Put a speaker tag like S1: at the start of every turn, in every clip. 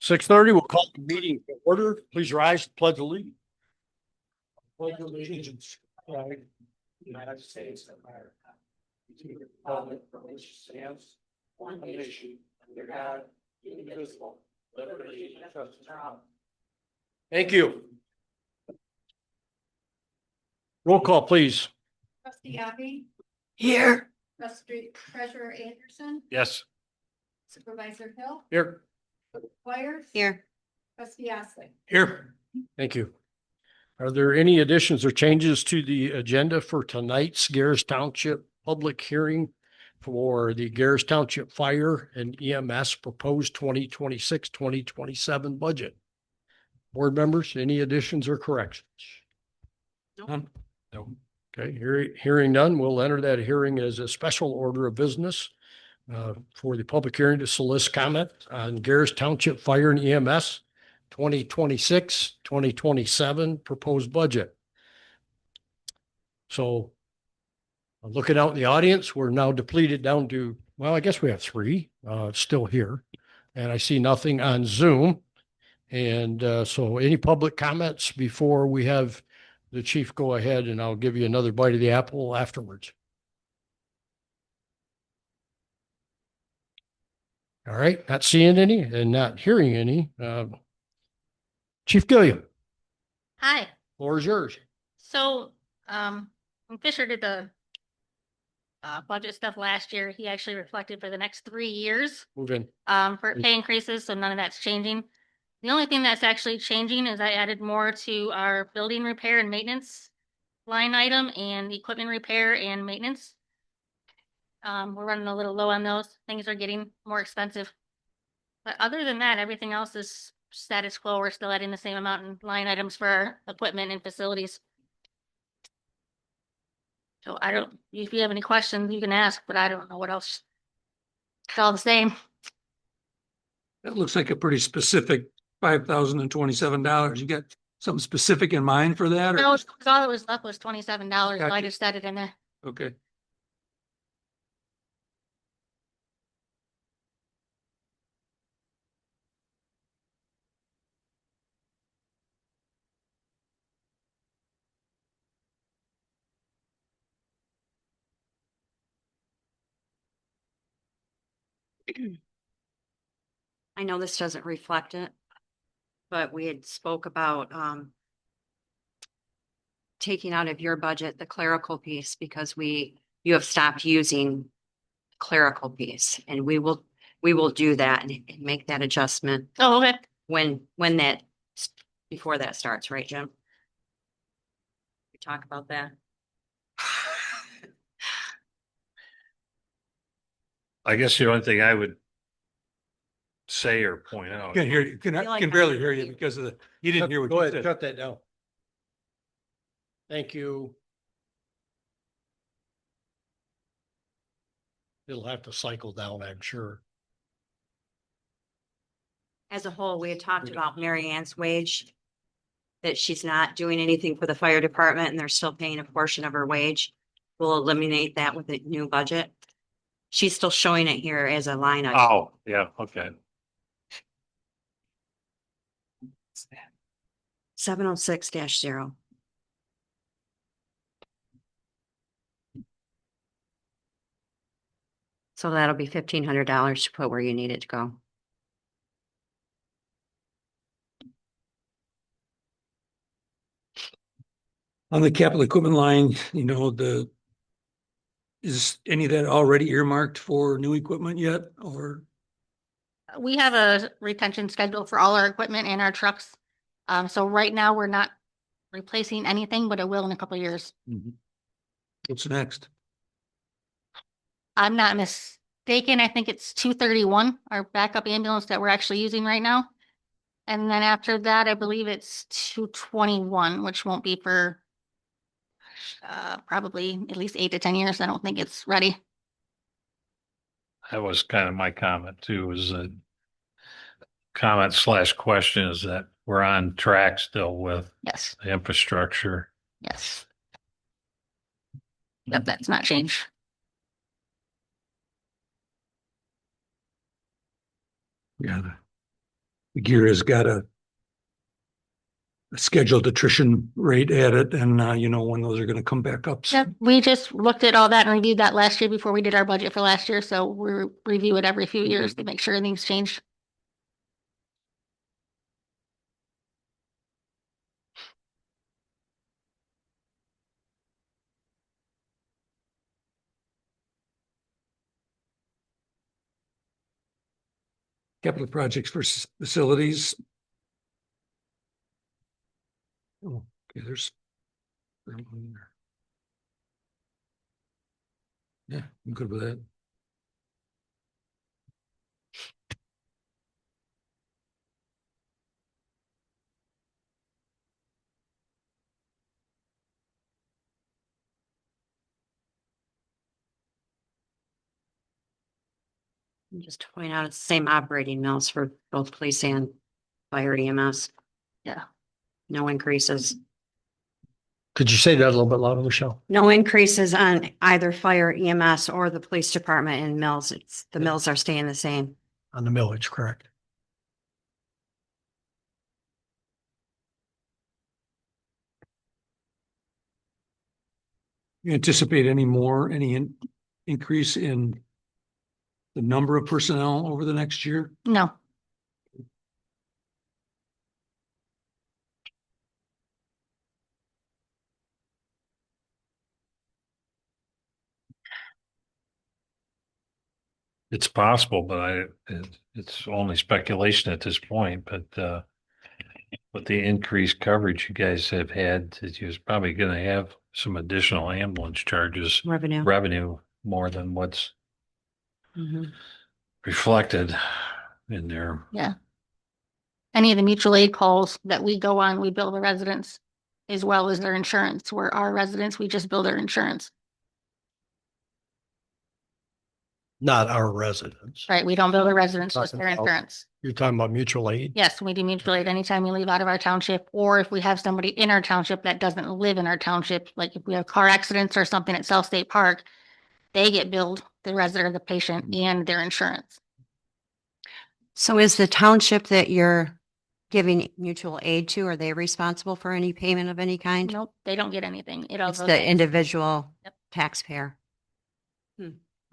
S1: 6:30, we'll call the meeting to order. Please rise, pledge allegiance. Pledge allegiance. United States of America. To the republic for which stands one nation under God, indivisible, liberty and justice for all. Thank you. Roll call, please.
S2: Trustee Abby,
S1: Here.
S2: Trustee Treasurer Anderson,
S1: Yes.
S2: Supervisor Hill,
S1: Here.
S2: Squires.
S3: Here.
S2: Trustee Osley.
S1: Here. Thank you. Are there any additions or changes to the agenda for tonight's Garris Township public hearing for the Garris Township Fire and EMS proposed 2026-2027 budget? Board members, any additions or corrections?
S3: None.
S1: No. Okay, hearing none, we'll enter that hearing as a special order of business for the public hearing to solicit comment on Garris Township Fire and EMS 2026-2027 proposed budget. So looking out in the audience, we're now depleted down to, well, I guess we have three still here. And I see nothing on Zoom. And so any public comments before we have the chief go ahead, and I'll give you another bite of the apple afterwards. All right, not seeing any and not hearing any. Chief Gilliam,
S4: Hi.
S1: floor is yours.
S4: So, when Fisher did the budget stuff last year, he actually reflected for the next 3 years
S1: Move in.
S4: for pay increases, so none of that's changing. The only thing that's actually changing is I added more to our building repair and maintenance line item and equipment repair and maintenance. We're running a little low on those. Things are getting more expensive. But other than that, everything else is status quo. We're still adding the same amount in line items for our equipment and facilities. So I don't, if you have any questions, you can ask, but I don't know what else. It's all the same.
S5: That looks like a pretty specific $5,027. You got something specific in mind for that?
S4: No,
S5: Or?
S4: it's all it was left was $27, so I
S5: Gotcha.
S4: just added in there.
S5: Okay.
S3: I know this doesn't reflect it, but we had spoke about taking out of your budget the clerical piece because you have stopped using clerical piece, and we will do that and make that adjustment
S4: Oh, okay.
S3: when that before that starts, right, Jim? We talk about that.
S6: I guess the only thing I would say or point out.
S5: Can hear you. Can
S3: feel like
S5: barely
S3: I'm-
S5: hear you because of you didn't hear what
S1: Go
S5: you
S1: ahead,
S5: said.
S1: shut that down. Thank you. It'll have to cycle down, I'm sure.
S3: As a whole, we had talked about Mary Ann's wage, that she's not doing anything for the fire department and they're still paying a portion of her wage. We'll eliminate that with the new budget. She's still showing it here as a line item.
S6: Oh, yeah, okay.
S3: 706-0. So that'll be $1,500 to put where you need it to go.
S5: On the capital equipment line, is any of that already earmarked for new equipment yet? Or
S4: We have a retention schedule for all our equipment and our trucks. So right now we're not replacing anything, but it will in a couple of years.
S5: what's next?
S4: I'm not mistaken. I think it's 231, our backup ambulance that we're actually using right now. And then after that, I believe it's 221, which won't be for probably at least 8 to 10 years. I don't think it's ready.
S6: That was kind of my comment too, was a comment / question is that we're on track still with
S4: Yes,
S6: the infrastructure.
S4: yes. Yep, that's not changed.
S5: Yeah. the gear has got a scheduled attrition rate at it and, you know, when those are gonna come back up.
S4: Yep, we just looked at all that and reviewed that last year before we did our budget for last year, so we review it every few years to make sure anything's changed.
S5: Capital projects for facilities. Oh, okay, there's. Yeah, I'm good with that.
S3: Just to point out, it's the same operating mills for both police and fire EMS.
S4: Yeah.
S3: No increases.
S1: Could you say that a little bit louder, Michelle?
S3: No increases on either fire EMS or the police department and mills. It's, the mills are staying the same.
S1: On the millage, correct?
S5: You anticipate any increase in the number of personnel over the next year?
S4: No,
S6: It's possible, but it's only speculation at this point, but with the increased coverage you guys have had, that you're probably gonna have some additional ambulance charges, revenue more than what's
S3: Mhm.
S6: reflected in there.
S4: yeah. Any of the mutual aid calls that we go on, we bill the residents as well as their insurance. Where our residents, we just bill their insurance,
S1: Not our residents.
S4: right? We don't bill the residents, just their
S1: Talking about-
S4: insurance.
S1: You're talking about mutual aid?
S4: Yes, we do mutual aid anytime we leave out of our township, or if we have somebody in our township that doesn't live in our township, like if we have car accidents or something at South State Park, they get billed, the resident or the patient and their insurance.
S3: So is the township that you're giving mutual aid to, are they responsible for any payment of any kind?
S4: Nope, they don't get anything. It all
S3: It's
S4: goes
S3: the
S4: in.
S3: individual
S4: Yep.
S3: taxpayer.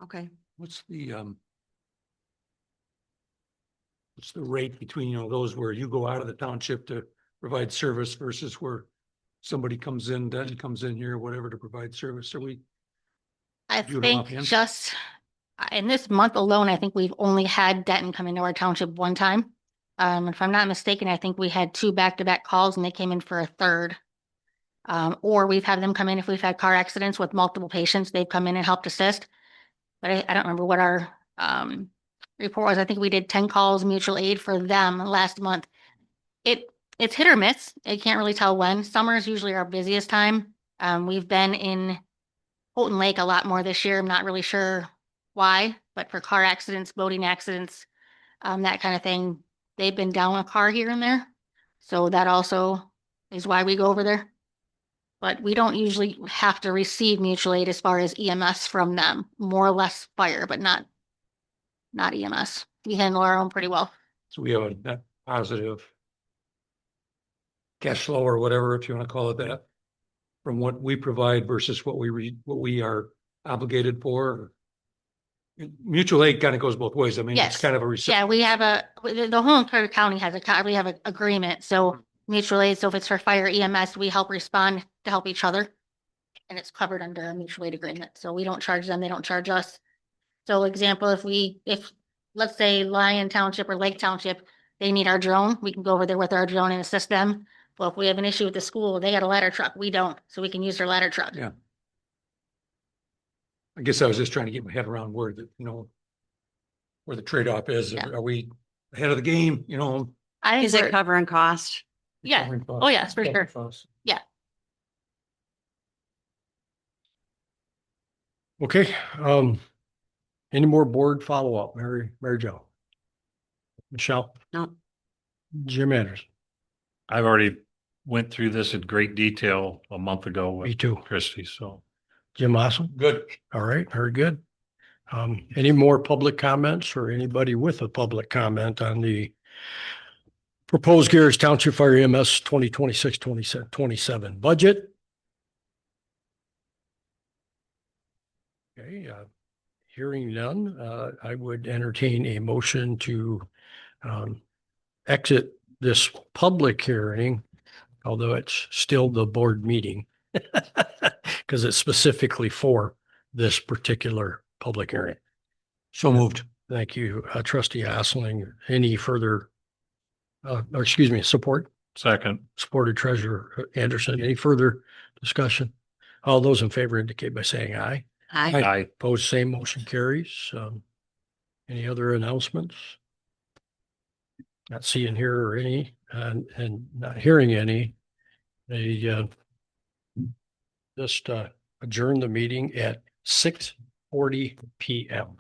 S3: Okay.
S5: What's the rate between, you know, those where you go out of the township to provide service versus where somebody comes in, Denton comes in here, whatever, to provide service? Are we,
S4: I
S5: Do you know
S4: think
S5: offhand?
S4: just in this month alone, I think we've only had Denton come into our township one time. If I'm not mistaken, I think we had 2 back-to-back calls and they came in for a third. Or we've had them come in if we've had car accidents with multiple patients, they've come in and helped assist. But I don't remember what our report was. I think we did 10 calls mutual aid for them last month. It's hit or miss. I can't really tell when. Summer is usually our busiest time. We've been in Houghton Lake a lot more this year. I'm not really sure why, but for car accidents, boating accidents, that kind of thing, they've been down a car here and there. So that also is why we go over there. But we don't usually have to receive mutual aid as far as EMS from them, more or less fire, but not EMS. We handle our own pretty well.
S5: so we have a net positive cash flow or whatever, if you want to call it that, from what we provide versus what we are obligated for? Mutual aid kind of goes both ways. I mean, it's
S4: Yes.
S5: kind of a.
S4: Yeah, we have the whole entire county has we have an agreement, so mutual aid, so if it's for fire EMS, we help respond to help each other. And it's covered under a mutual aid agreement, so we don't charge them, they don't charge us. So example, if let's say Lyon Township or Lake Township, they need our drone, we can go over there with our drone and assist them. Well, if we have an issue with the school, they got a ladder truck, we don't, so we can use their ladder truck.
S5: Yeah. I guess I was just trying to get my head around where the, you know, where the trade-off is.
S4: Yeah.
S5: Are we ahead of the game, you know?
S4: I think
S3: Is it
S4: we're-
S3: covering cost?
S4: Yeah,
S5: covering costs?
S4: oh yes, for sure.
S5: Costs.
S1: Okay, any more board follow-up, Mary Jo? Michelle,
S3: No.
S1: Jim Anderson,
S6: I've already went through this in great detail a month ago
S1: me
S6: with
S1: too.
S6: Christie, so.
S1: Jim Awesome,
S5: Good.
S1: all right, very good. Any more public comments or anybody with a public comment on the Proposed Garrett's Township Fire EMS 2026-27 budget. Okay, hearing none, I would entertain a motion to exit this public hearing, although it's still the board meeting. Because it's specifically for this particular public hearing.
S5: So moved.
S1: Thank you, trustee Hassling. Any further, or excuse me, support?
S6: Second.
S1: Supported treasurer Anderson. Any further discussion? All those in favor indicate by saying aye.
S3: Aye.
S6: Aye.
S1: Opposed, same motion carries. Any other announcements? Not seeing here or any, and not hearing any. Just adjourn the meeting at 6:40 PM.